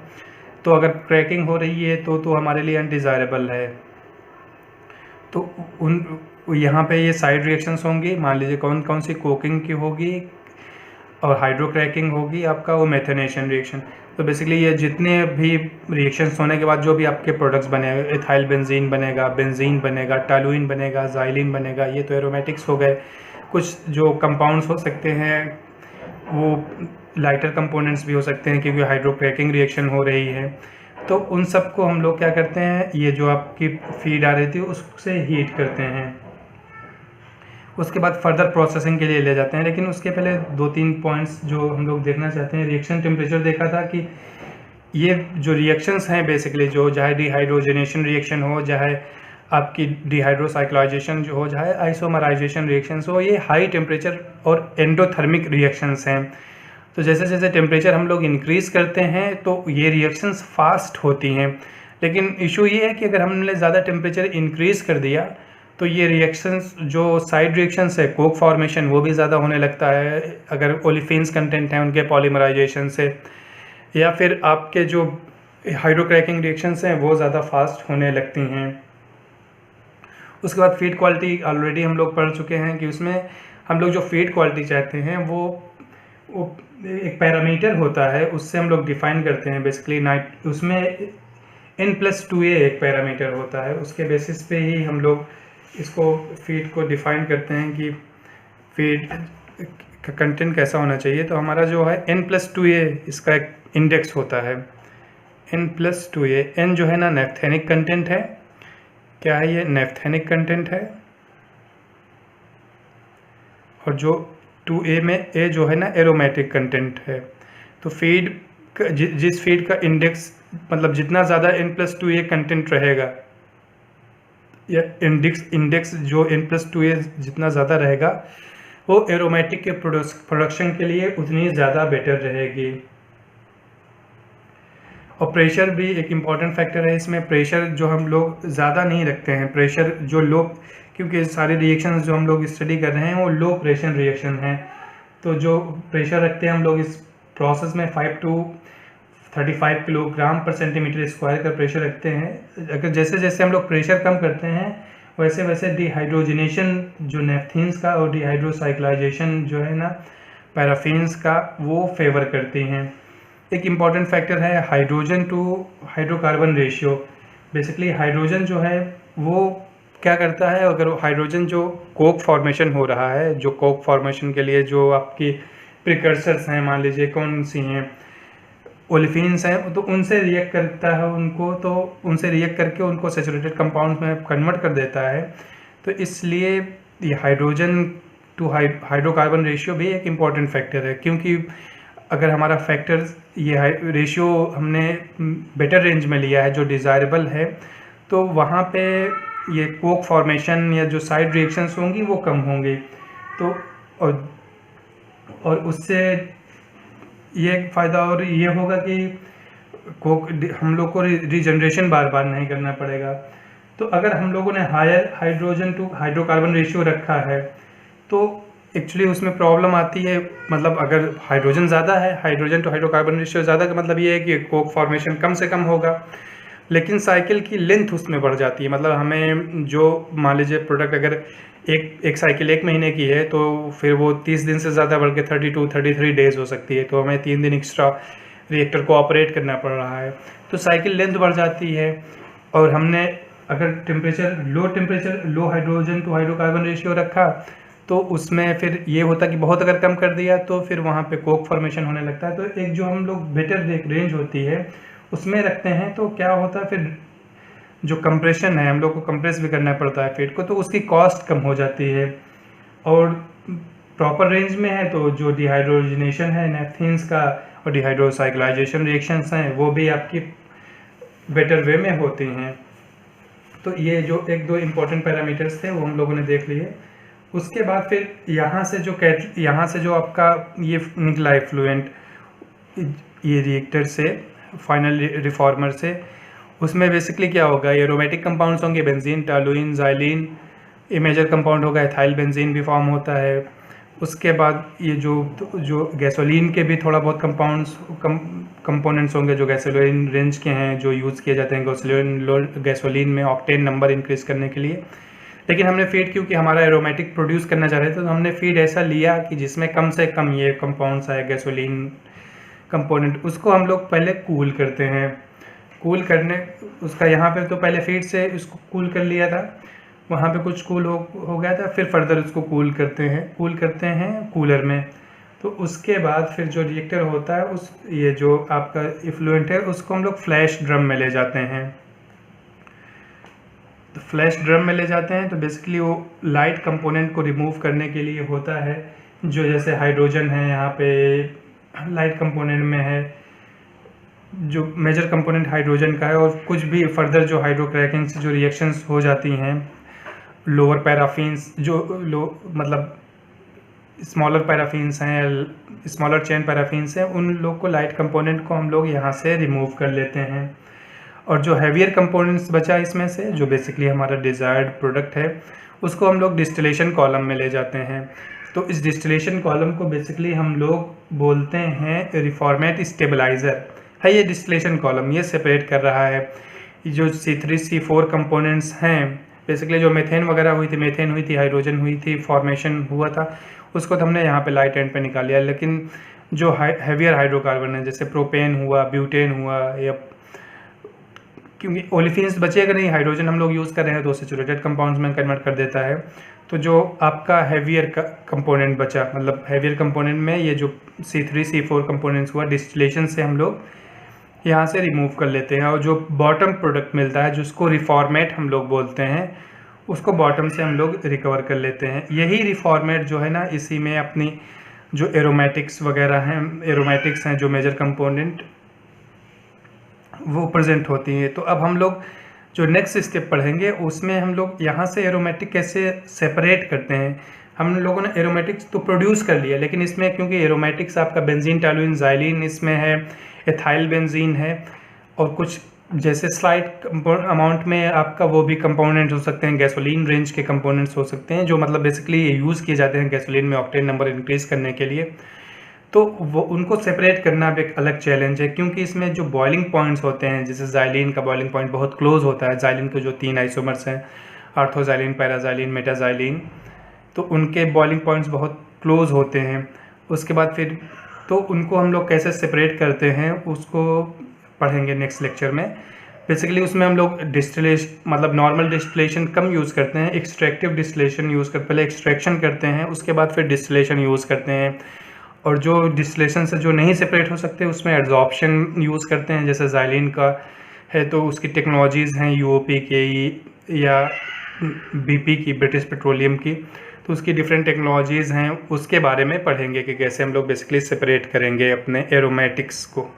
तो अगर क्रैकिंग हो रही है तो हमारे लिए अनडिज़ायरेबल है। तो यहाँ पे ये साइड रिएक्शंस होंगी, मान लीजिए कौन कौन सी कोकिंग की होगी और हाइड्रोक्रैकिंग होगी आपका वो मेथेनेशन रिएक्शन। तो बेसिकली ये जितने भी रिएक्शंस होने के बाद जो भी आपके प्रोडक्ट्स बनेगा, एथाइल बेंजीन बनेगा, टॉलुइन बनेगा, ज़ाइलिन बनेगा, ये तो एरोमेटिक्स हो गए। कुछ जो कंपाउंड्स हो सकते हैं वो लाइटर कंपोनेंट्स भी हो सकते हैं क्योंकि हाइड्रोक्रैकिंग रिएक्शन हो रही है। तो उन सब को हम लोग क्या करते हैं, ये जो आपकी फीड आ रही थी उससे हीट करते हैं, उसके बाद फर्दर प्रोसेसिंग के लिए ले जाते हैं। लेकिन उसके पहले 2-3 पॉइंट्स जो हम लोग देखना चाहते हैं। रिएक्शन टेम्परेचर देखा था कि ये जो रिएक्शंस हैं बेसिकली जो चाहे डिहाइड्रोजनेशन रिएक्शन हो, चाहे आपकी डिहाइड्रोसाइक्लाइजेशन जो हो, चाहे आइसोमराइजेशन रिएक्शंस हो, ये हाई टेम्परेचर और एंडोथर्मिक रिएक्शंस हैं। तो जैसे जैसे टेम्परेचर हम लोग इंक्रीज़ करते हैं तो ये रिएक्शंस फास्ट होती हैं। लेकिन इशू ये है कि अगर हमने ज़्यादा टेम्परेचर इंक्रीज़ कर दिया तो ये रिएक्शंस जो साइड रिएक्शंस है, कोक फॉर्मेशन, वो भी ज़्यादा होने लगता है अगर ओलिफिन्स कंटेंट हैं उनके पॉलीमराइजेशन से, या फिर आपके जो हाइड्रोक्रैकिंग रिएक्शंस हैं वो ज़्यादा फास्ट होने लगती हैं। उसके बाद फीड क्वालिटी ऑलरेडी हम लोग पढ़ चुके हैं कि उसमें हम लोग जो फीड क्वालिटी चाहते हैं वो एक पैरामीटर होता है, उससे हम लोग डिफ़ाइन करते हैं बेसिकली उसमें N+2A एक पैरामीटर होता है, उसके बेसिस पे ही हम लोग इसको फीड को डिफ़ाइन करते हैं कि फीड का कंटेंट कैसा होना चाहिए। तो हमारा जो है N+2A इसका एक इंडेक्स होता है, N+2A। N जो है ना नेफ्थेनिक कंटेंट है, क्या है ये नेफ्थेनिक कंटेंट है, और जो 2A में A जो है ना एरोमेटिक कंटेंट है। तो फीड जिस फीड का इंडेक्स मतलब जितना ज़्यादा N+2A कंटेंट रहेगा या इंडेक्स जो N+2A जितना ज़्यादा रहेगा वो एरोमेटिक के प्रोडक्शन के लिए उतनी ज़्यादा बेटर रहेगी। और प्रेशर भी एक इम्पॉर्टेंट फैक्टर है इसमें। प्रेशर जो हम लोग ज़्यादा नहीं रखते हैं, प्रेशर जो लो, क्योंकि सारे रिएक्शंस जो हम लोग स्टडी कर रहे हैं वो लो प्रेशर रिएक्शन हैं। तो जो प्रेशर रखते हैं हम लोग इस प्रोसेस में 5 to 35 किलोग्राम पर सेंटीमीटर स्क्वायर का प्रेशर रखते हैं। अगर जैसे जैसे हम लोग प्रेशर कम करते हैं वैसे वैसे डिहाइड्रोजनेशन जो नेफ्थीन्स का और डिहाइड्रोसाइक्लाइजेशन जो है ना पैराफिन्स का वो फेवर करती हैं। एक इम्पॉर्टेंट फैक्टर है hydrogen to hydrocarbon ratio. Basically hydrogen जो है वो क्या करता है, अगर हाइड्रोजन जो कोक फॉर्मेशन हो रहा है, जो कोक फॉर्मेशन के लिए जो आपकी प्रिकर्सर्स हैं, मान लीजिए कौन सी हैं, ओलिफिन्स हैं, तो उनसे रिएक्ट करता है उनको, तो उनसे रिएक्ट करके उनको सैचुरेटेड कंपाउंड्स में कन्वर्ट कर देता है। तो इसलिए ये हाइड्रोजन टू हाइड्रोकार्बन रेशियो भी एक इम्पॉर्टेंट फैक्टर है, क्योंकि अगर हमारा फैक्टर ये रेशियो हमने बेटर रेंज में लिया है, जो डिज़ायरेबल है, तो वहाँ पे ये कोक फॉर्मेशन या जो साइड रिएक्शंस होंगी वो कम होंगी। तो और उससे ये फ़ायदा और ये होगा कि कोक हम लोग को रीजनरेशन बार बार नहीं करना पड़ेगा। तो अगर हम लोगों ने higher hydrogen to hydrocarbon ratio रखा है तो एक्चुअली उसमें प्रॉब्लम आती है। मतलब अगर हाइड्रोजन ज़्यादा है, हाइड्रोजन टू हाइड्रोकार्बन रेशियो ज़्यादा का मतलब ये है कि कोक फॉर्मेशन कम से कम होगा, लेकिन साइकिल की लेंथ उसमें बढ़ जाती है। मतलब हमें जो मान लीजिए प्रोडक्ट अगर एक साइकिल 1 महीने की है, तो फिर वो 30 दिन से ज़्यादा बढ़ के 32-33 डेज़ हो सकती है, तो हमें 3 दिन एक्स्ट्रा रिएक्टर को ऑपरेट करना पड़ रहा है, तो साइकिल लेंथ बढ़ जाती है। और हमने अगर temperature low hydrogen to hydrocarbon ratio रखा, तो उसमें फिर ये होता कि बहुत अगर कम कर दिया तो फिर वहाँ पे कोक फॉर्मेशन होने लगता है। तो एक जो हम लोग बेटर रेंज होती है उसमें रखते हैं, तो क्या होता है फिर जो कंप्रेशन है, हम लोग को कंप्रेस भी करना पड़ता है फीड को, तो उसकी कॉस्ट कम हो जाती है। और प्रॉपर रेंज में है तो जो डिहाइड्रोजनेशन है नेफ्थीन्स का और डिहाइड्रोसाइक्लाइजेशन रिएक्शंस हैं वो भी आपकी बेटर वे में होती हैं। तो ये जो 1-2 इम्पोर्टेंट पैरामीटर्स थे वो हम लोगों ने देख लिए। उसके बाद फिर यहाँ से जो आपका ये निकला एफ्लुएंट ये रिएक्टर से, फाइनल रिफॉर्मर से, उसमें बेसिकली क्या होगा, ये एरोमेटिक कंपाउंड्स होंगे, बेंजीन, टॉलुइन, जाइलिन। ये मेजर कंपाउंड होगा, एथाइल बेंजीन भी फॉर्म होता है। उसके बाद ये जो गैसोलीन के भी थोड़ा बहुत कंपोनेंट्स होंगे जो गैसोलीन रेंज के हैं, जो यूज़ किए जाते हैं गैसोलीन में ऑक्टेन नंबर इंक्रीज करने के लिए। लेकिन हमने फीड, क्योंकि हमारा एरोमेटिक प्रोड्यूस करना चाह रहे थे, तो हमने फीड ऐसा लिया कि जिसमें कम से कम ये कंपाउंड्स आए गैसोलीन कंपोनेंट। उसको हम लोग पहले कूल करते हैं। कूल करने उसका यहाँ पे तो पहले फीड से उसको कूल कर लिया था, वहाँ पे कुछ कूल हो गया था, फिर फर्दर उसको कूल करते हैं कूलर में। तो उसके बाद फिर जो रिएक्टर होता है ये जो आपका इफ्लुएंट है उसको हम लोग फ्लैश ड्रम में ले जाते हैं। तो फ्लैश ड्रम में ले जाते हैं तो बेसिकली वो लाइट कंपोनेंट को रिमूव करने के लिए होता है। जो जैसे हाइड्रोजन है यहाँ पे लाइट कंपोनेंट में है, जो मेजर कंपोनेंट हाइड्रोजन का है, और कुछ भी फर्दर जो हाइड्रोक्रैकिंग से जो रिएक्शंस हो जाती हैं, लोअर पैराफिन्स मतलब स्मॉलर पैराफिन्स हैं, स्मॉलर चेन पैराफिन्स हैं, उन लोग को लाइट कंपोनेंट को हम लोग यहाँ से रिमूव कर लेते हैं। और जो हैवियर कंपोनेंट्स बचा इसमें से, जो बेसिकली हमारा डिज़ायर्ड प्रोडक्ट है, उसको हम लोग डिस्टिलेशन कॉलम में ले जाते हैं। तो इस डिस्टिलेशन कॉलम को बेसिकली हम लोग बोलते हैं रिफॉर्मेट स्टेबलाइज़र है। ये डिस्टिलेशन कॉलम ये सेपरेट कर रहा है जो C3 C4 कंपोनेंट्स हैं। बेसिकली जो मेथेन वगैरह हुई थी, हाइड्रोजन हुई थी, फॉर्मेशन हुआ था, उसको तो हमने यहाँ पे लाइट एंड पे निकाल लिया। लेकिन जो हैवियर हाइड्रोकार्बन है, जैसे प्रोपेन हुआ, ब्यूटेन हुआ, या क्योंकि ओलिफिन्स बचेगा नहीं, हाइड्रोजन हम लोग यूज़ कर रहे हैं तो सैचुरेटेड कंपाउंड्स में कन्वर्ट कर देता है। तो जो आपका हैवियर का कंपोनेंट बचा, मतलब हैवियर कंपोनेंट में ये जो C3 C4 कंपोनेंट्स हुआ, डिस्टिलेशन से हम लोग यहाँ से रिमूव कर लेते हैं। और जो बॉटम प्रोडक्ट मिलता है, जिसको रिफॉर्मेट हम लोग बोलते हैं, उसको बॉटम से हम लोग रिकवर कर लेते हैं। यही रिफॉर्मेट जो है ना, इसी में अपनी जो एरोमेटिक्स वगैरह हैं, एरोमेटिक्स हैं जो मेजर कंपोनेंट, वो प्रेजेंट होती हैं। तो अब हम लोग जो नेक्स्ट स्टेप पढ़ेंगे उसमें हम लोग यहाँ से एरोमेटिक कैसे सेपरेट करते हैं। हम लोगों ने एरोमेटिक्स तो प्रोड्यूस कर लिया, लेकिन इसमें क्योंकि एरोमेटिक्स आपका बेंजीन, टॉलुइन, जाइलिन इसमें है, एथाइल बेंजीन है, और कुछ जैसे स्लाइट अमाउंट में आपका वो भी कंपोनेंट्स हो सकते हैं, गैसोलीन रेंज के कंपोनेंट्स हो सकते हैं, जो मतलब बेसिकली यूज़ किए जाते हैं गैसोलीन में ऑक्टेन नंबर इंक्रीज़ करने के लिए। तो वो उनको सेपरेट करना भी एक अलग चैलेंज है, क्योंकि इसमें जो बॉइलिंग पॉइंट्स होते हैं, जैसे जाइलिन का बॉइलिंग पॉइंट बहुत क्लोज होता है। जाइलिन के जो 3 आइसोमर्स हैं, ऑर्थोजाइलिन, पैराजाइलिन, मेटाजाइलिन, तो उनके बॉइलिंग पॉइंट्स बहुत क्लोज होते हैं। उसके बाद फिर तो उनको हम लोग कैसे सेपरेट करते हैं उसको पढ़ेंगे नेक्स्ट लेक्चर में। बेसिकली उसमें हम लोग डिस्टिलेशन मतलब नॉर्मल डिस्टिलेशन कम यूज़ करते हैं, एक्सट्रैक्टिव डिस्टिलेशन यूज़ कर पहले एक्सट्रैक्शन करते हैं, उसके बाद फिर डिस्टिलेशन यूज़ करते हैं। और जो डिस्टिलेशन से जो नहीं सेपरेट हो सकते उसमें एडजॉर्प्शन यूज़ करते हैं, जैसे ज़ाइलिन का है तो उसकी टेक्नोलॉजीज़ हैं यूओपी के या बीपी की, ब्रिटिश पेट्रोलियम की, तो उसकी डिफरेंट टेक्नोलॉजीज़ हैं, उसके बारे में पढ़ेंगे कि कैसे हम लोग बेसिकली सेपरेट करेंगे अपने एरोमेटिक्स को।